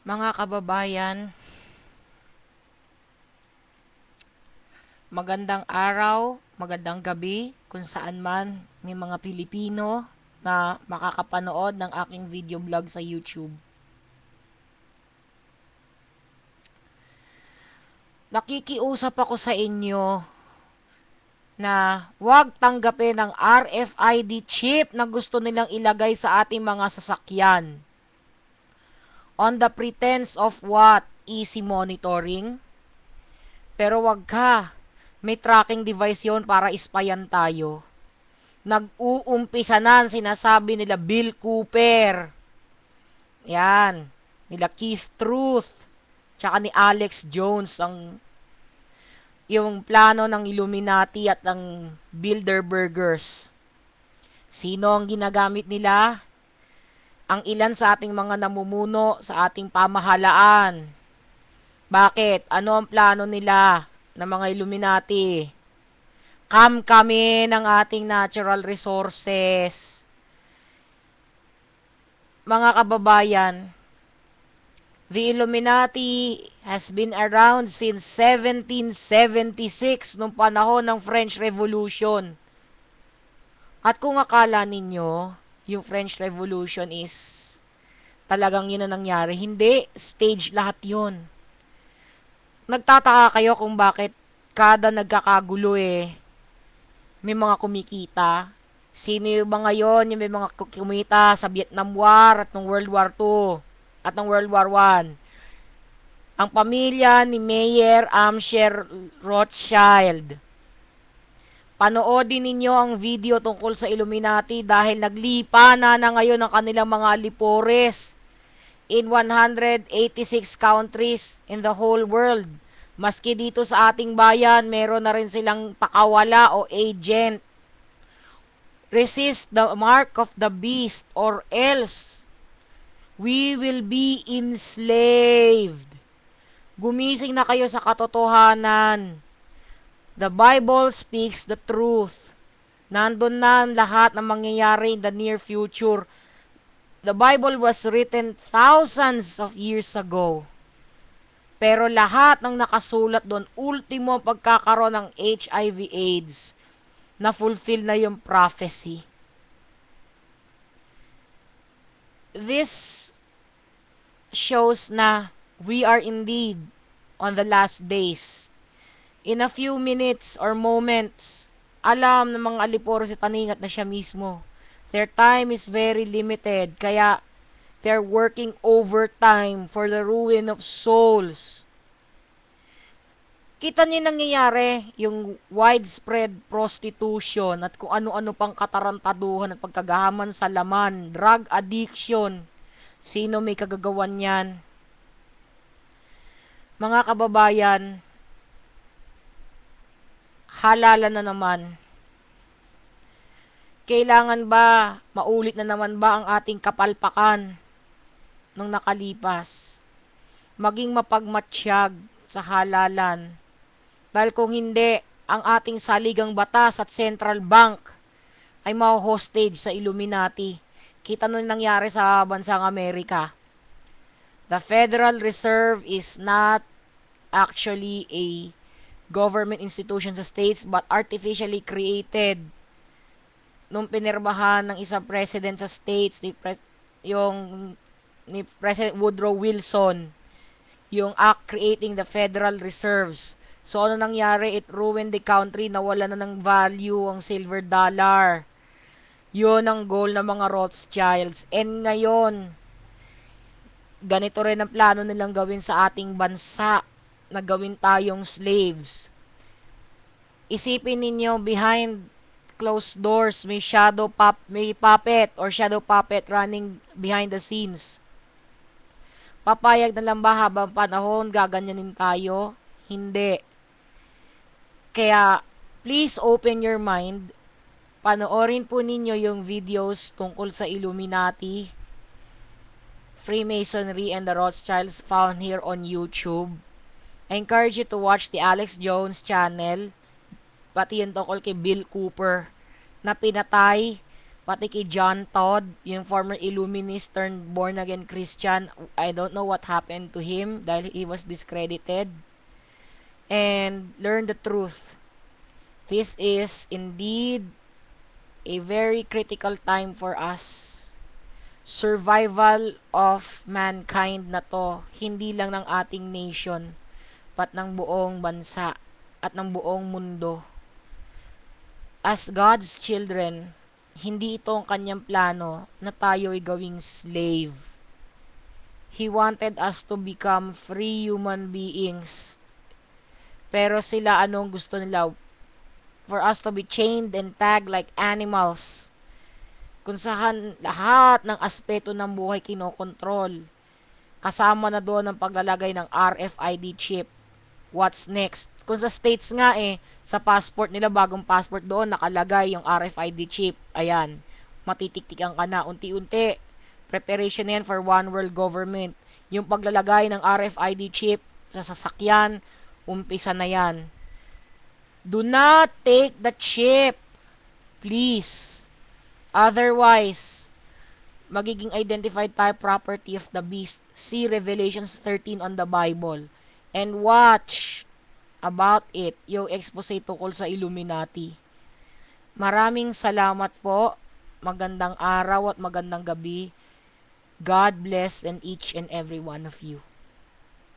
Mga kababayan, magandang araw, magandang gabi kung saan man may mga Pilipino na makakapanood ng aking video vlog sa YouTube. Nakikiusap ako sa inyo na huwag tanggapin ang RFID chip na gusto nilang ilagay sa ating mga sasakyan. On the pretense of what? Easy monitoring? Pero wag ka. May tracking device yon para ispayan tayo. Nag-uumpisa na sinasabi nila Bill Cooper. Yan. Nila Keith Truth. Tsaka ni Alex Jones ang yung plano ng Illuminati at ng Bilderbergers. Sino ang ginagamit nila? Ang ilan sa ating mga namumuno sa ating pamahalaan. Bakit? Ano ang plano nila ng mga Illuminati? Kami ng ating natural resources. Mga kababayan, the Illuminati has been around since 1776 nung panahon ng French Revolution. At kung akala ninyo, yung French Revolution is talagang yun na nangyari, hindi, stage lahat yun. Nagtataka kayo kung bakit kada nagkakagulo may mga kumikita. Sino yung mga yon? Yung may mga kumita sa Vietnam War at ng World War II at ng World War I. Ang pamilya ni Mayer Amsher Rothschild. Panoodin ninyo ang video tungkol sa Illuminati dahil naglipa na ngayon ang kanilang mga alipores in 186 countries in the whole world. Maski dito sa ating bayan, meron na rin silang pakawala o agent. Resist the mark of the beast or else we will be enslaved. Gumising na kayo sa katotohanan. The Bible speaks the truth. Nandun na ang lahat ng mangyayari in the near future. The Bible was written thousands of years ago. Pero lahat ng nakasulat doon, ultimo pagkakaroon ng HIV/AIDS, na fulfill na yung prophecy. This shows na we are indeed on the last days. In a few minutes or moments, alam ng mga aliporo si Taningat na siya mismo. Their time is very limited, kaya they're working overtime for the ruin of souls. Kita niyo nangyayari, yung widespread prostitution at kung ano-ano pang katarantaduhan at pagkagahaman sa laman, drug addiction. Sino may kagagawan yan? Mga kababayan, halala na naman. Kailangan ba, maulit na naman ba ang ating kapalpakan nung nakalipas? Maging mapagmatsyag sa halalan. Dahil kung hindi, ang ating saligang batas at central bank ay ma-hostage sa Illuminati. Kita nun nangyari sa bansang Amerika. The Federal Reserve is not actually a government institution sa states but artificially created nung pinirmahan ng isang president sa states, ni President Woodrow Wilson, yung act creating the Federal Reserves. So, ano nangyari? It ruined the country. Nawala na ng value ang silver dollar. Yun ang goal ng mga Rothschilds. And ngayon, ganito rin ang plano nilang gawin sa ating bansa na gawin tayong slaves. Isipin ninyo, behind closed doors, may puppet or shadow puppet running behind the scenes. Papayag na lang ba habang panahon gaganyanin tayo? Hindi. Kaya, please open your mind. Panoorin po ninyo yung videos tungkol sa Illuminati, Freemasonry, and the Rothschilds found here on YouTube. I encourage you to watch the Alex Jones channel, pati yung tungkol kay Bill Cooper, na pinatay Pati kay John Todd, yung former Illuminist turned born again Christian, I don't know what happened to him dahil he was discredited. And learn the truth. This is indeed a very critical time for us. Survival of mankind na to, hindi lang ng ating nation, but ng buong bansa at ng buong mundo. As God's children, hindi ito ang kanyang plano na tayo ay gawing slave. He wanted us to become free human beings. Pero sila anong gusto nila? For us to be chained and tagged like animals. Kung saan lahat ng aspeto ng buhay kinokontrol. Kasama na doon ang paglalagay ng RFID chip. What's next? Kung sa States nga sa passport nila, bagong passport doon, nakalagay yung RFID chip. Ayan, matitiktikan ka na. Unti-unti, preparation yan for one world government. Yung paglalagay ng RFID chip sa sasakyan, umpisa na yan. Do not take the chip. Please. Otherwise, magiging identified type property of the beast. See Revelations 13 on the Bible. And watch about it, yung expose tungkol sa Illuminati. Maraming salamat po. Magandang araw at magandang gabi. God bless and each and every one of you.